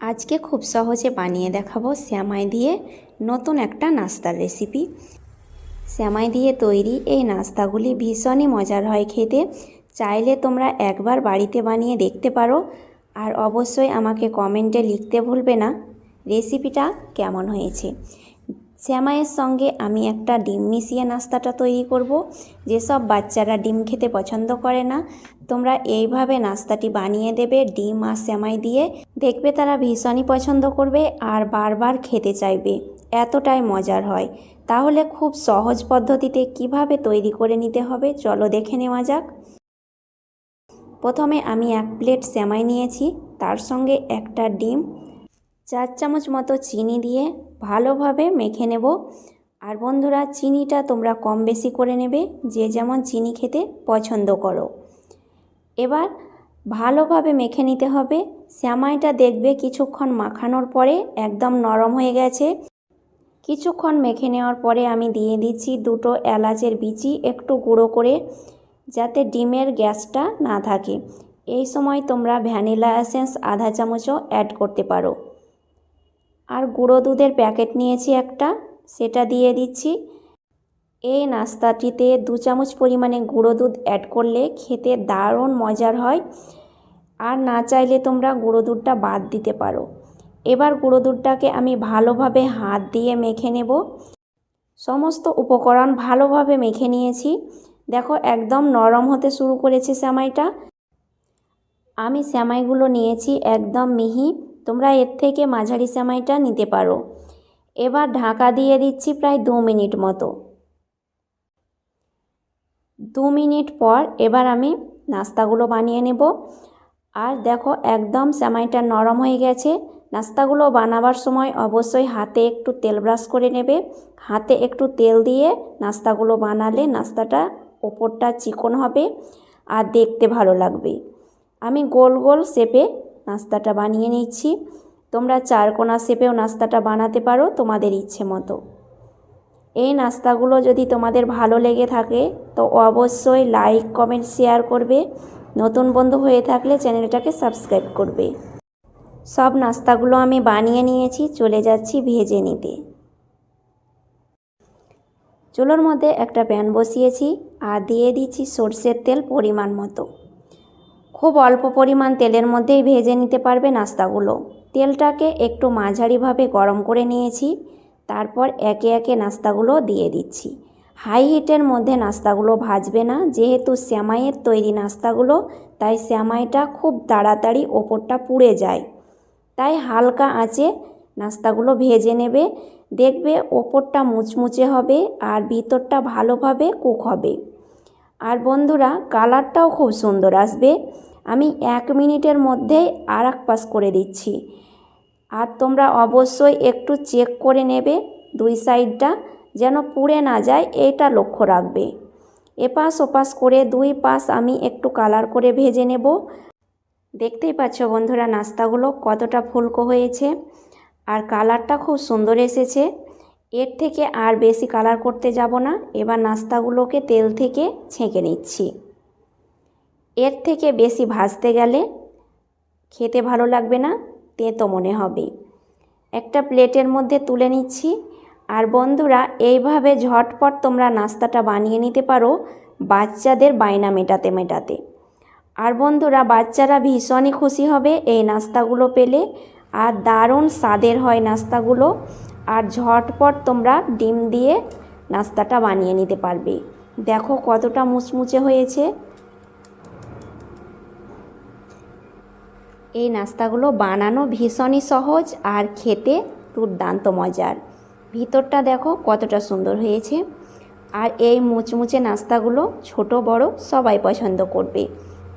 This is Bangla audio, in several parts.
আজকে খুব সহজে বানিয়ে দেখাবো সেমাই দিয়ে নতুন একটা নাস্তার রেসিপি। সেমাই দিয়ে তৈরি এই নাস্তাগুলি ভীষণই মজার হয় খেতে। চাইলে তোমরা একবার বাড়িতে বানিয়ে দেখতে পারো, আর অবশ্যই আমাকে কমেন্টে লিখতে ভুলবে না রেসিপিটা কেমন হয়েছে। সেমাইয়ের সঙ্গে আমি একটা ডিম মিশিয়ে নাস্তাটা তৈরি করব। যেসব বাচ্চারা ডিম খেতে পছন্দ করে না, তোমরা এইভাবে নাস্তাটি বানিয়ে দেবে ডিম আর সেমাই দিয়ে, দেখবে তারা ভীষণই পছন্দ করবে আর বারবার খেতে চাইবে, এতটাই মজার হয়। তাহলে খুব সহজ পদ্ধতিতে কিভাবে তৈরি করে নিতে হবে চলো দেখে নেওয়া যাক। প্রথমে আমি 1 প্লেট সেমাই নিয়েছি, তার সঙ্গে একটা ডিম, 4 চামচ মতো চিনি দিয়ে ভালোভাবে মেখে নেব। আর বন্ধুরা, চিনিটা তোমরা কম বেশি করে নেবে, যে যেমন চিনি খেতে পছন্দ করো। এবার ভালোভাবে মেখে নিতে হবে। সেমাইটা দেখবে কিছুক্ষণ মাখানোর পরে একদম নরম হয়ে গেছে। কিছুক্ষণ মেখে নেওয়ার পরে আমি দিয়ে দিচ্ছি 2টো এলাচের বিচি একটু গুঁড়ো করে, যাতে ডিমের গ্যাসটা না থাকে। এই সময় তোমরা ভ্যানিলা এসেন্স আধা চামচও অ্যাড করতে পারো। আর গুঁড়ো দুধের প্যাকেট নিয়েছি একটা, সেটা দিয়ে দিচ্ছি। এই নাস্তাটিতে 2 চামচ পরিমাণে গুঁড়ো দুধ অ্যাড করলে খেতে দারুণ মজার হয়। আর না চাইলে তোমরা গুঁড়ো দুধটা বাদ দিতে পারো। এবার গুঁড়ো দুধটাকে আমি ভালোভাবে হাত দিয়ে মেখে নেব। সমস্ত উপকরণ ভালোভাবে মেখে নিয়েছি। দেখো একদম নরম হতে শুরু করেছে সেমাইটা। আমি সেমাইগুলো নিয়েছি একদম মিহি, তোমরা এর থেকে মাঝারি সেমাইটা নিতে পারো। এবার ঢাকা দিয়ে দিচ্ছি প্রায় 2 মিনিট মতো। 2 মিনিট পর এবার আমি নাস্তাগুলো বানিয়ে নেব। আর দেখো একদম সেমাইটা নরম হয়ে গেছে। নাস্তাগুলো বানাবার সময় অবশ্যই হাতে একটু তেল ব্রাশ করে নেবে। হাতে একটু তেল দিয়ে নাস্তাগুলো বানালে নাস্তাটা ওপরটা চিকন হবে আর দেখতে ভালো লাগবে। আমি গোল গোল শেপে নাস্তাটা বানিয়ে নিচ্ছি। তোমরা 4 কোনা শেপেও নাস্তাটা বানাতে পারো তোমাদের ইচ্ছে মতো। এই নাস্তাগুলো যদি তোমাদের ভালো লেগে থাকে তো অবশ্যই লাইক, কমেন্ট, শেয়ার করবে। নতুন বন্ধু হয়ে থাকলে চ্যানেলটাকে সাবস্ক্রাইব করবে। সব নাস্তাগুলো আমি বানিয়ে নিয়েছি, চলে যাচ্ছি ভেজে নিতে। চুলোর মধ্যে একটা প্যান বসিয়েছি আর দিয়ে দিচ্ছি সরষের তেল পরিমাণ মতো। খুব অল্প পরিমাণ তেলের মধ্যেই ভেজে নিতে পারবে নাস্তাগুলো। তেলটাকে একটু মাঝারিভাবে গরম করে নিয়েছি। তারপর একে একে নাস্তাগুলো দিয়ে দিচ্ছি। হাই হিটের মধ্যে নাস্তাগুলো ভাজবে না, যেহেতু সেমাইয়ের তৈরি নাস্তাগুলো, তাই সেমাইটা খুব তাড়াতাড়ি ওপরটা পুড়ে যায়। তাই হালকা আঁচে নাস্তাগুলো ভেজে নেবে। দেখবে ওপরটা মুচমুচে হবে আর ভিতরটা ভালোভাবে কুক হবে। আর বন্ধুরা, কালারটাও খুব সুন্দর আসবে। আমি 1 মিনিটের মধ্যেই আর এক পাশ করে দিচ্ছি। আর তোমরা অবশ্যই একটু চেক করে নেবে 2 সাইডটা যেন পুড়ে না যায়, এটা লক্ষ্য রাখবে। এপাশ ওপাশ করে 2 পাশ আমি একটু কালার করে ভেজে নেব। দেখতেই পাচ্ছ বন্ধুরা নাস্তাগুলো কতটা ফুলকো হয়েছে আর কালারটা খুব সুন্দর এসেছে। এর থেকে আর বেশি কালার করতে যাব না। এবার নাস্তাগুলোকে তেল থেকে ছেঁকে নিচ্ছি। এর থেকে বেশি ভাজতে গেলে খেতে ভালো লাগবে না, তেতো মনে হবে। একটা প্লেটের মধ্যে তুলে নিচ্ছি। আর বন্ধুরা, এইভাবে ঝটপট তোমরা নাস্তাটা বানিয়ে নিতে পারো বাচ্চাদের বায়না মেটাতে মেটাতে। আর বন্ধুরা, বাচ্চারা ভীষণই খুশি হবে এই নাস্তাগুলো পেলে। আর দারুণ স্বাদের হয় নাস্তাগুলো। আর ঝটপট তোমরা ডিম দিয়ে নাস্তাটা বানিয়ে নিতে পারবে। দেখো কতটা মুচমুচে হয়েছে। এই নাস্তাগুলো বানানো ভীষণই সহজ আর খেতে দুর্দান্ত মজার। ভিতরটা দেখো কতটা সুন্দর হয়েছে। আর এই মুচমুচে নাস্তাগুলো ছোট বড় সবাই পছন্দ করবে।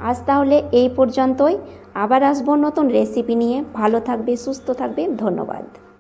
আজ তাহলে এই পর্যন্তই। আবার আসবো নতুন রেসিপি নিয়ে। ভালো থাকবে, সুস্থ থাকবে। ধন্যবাদ।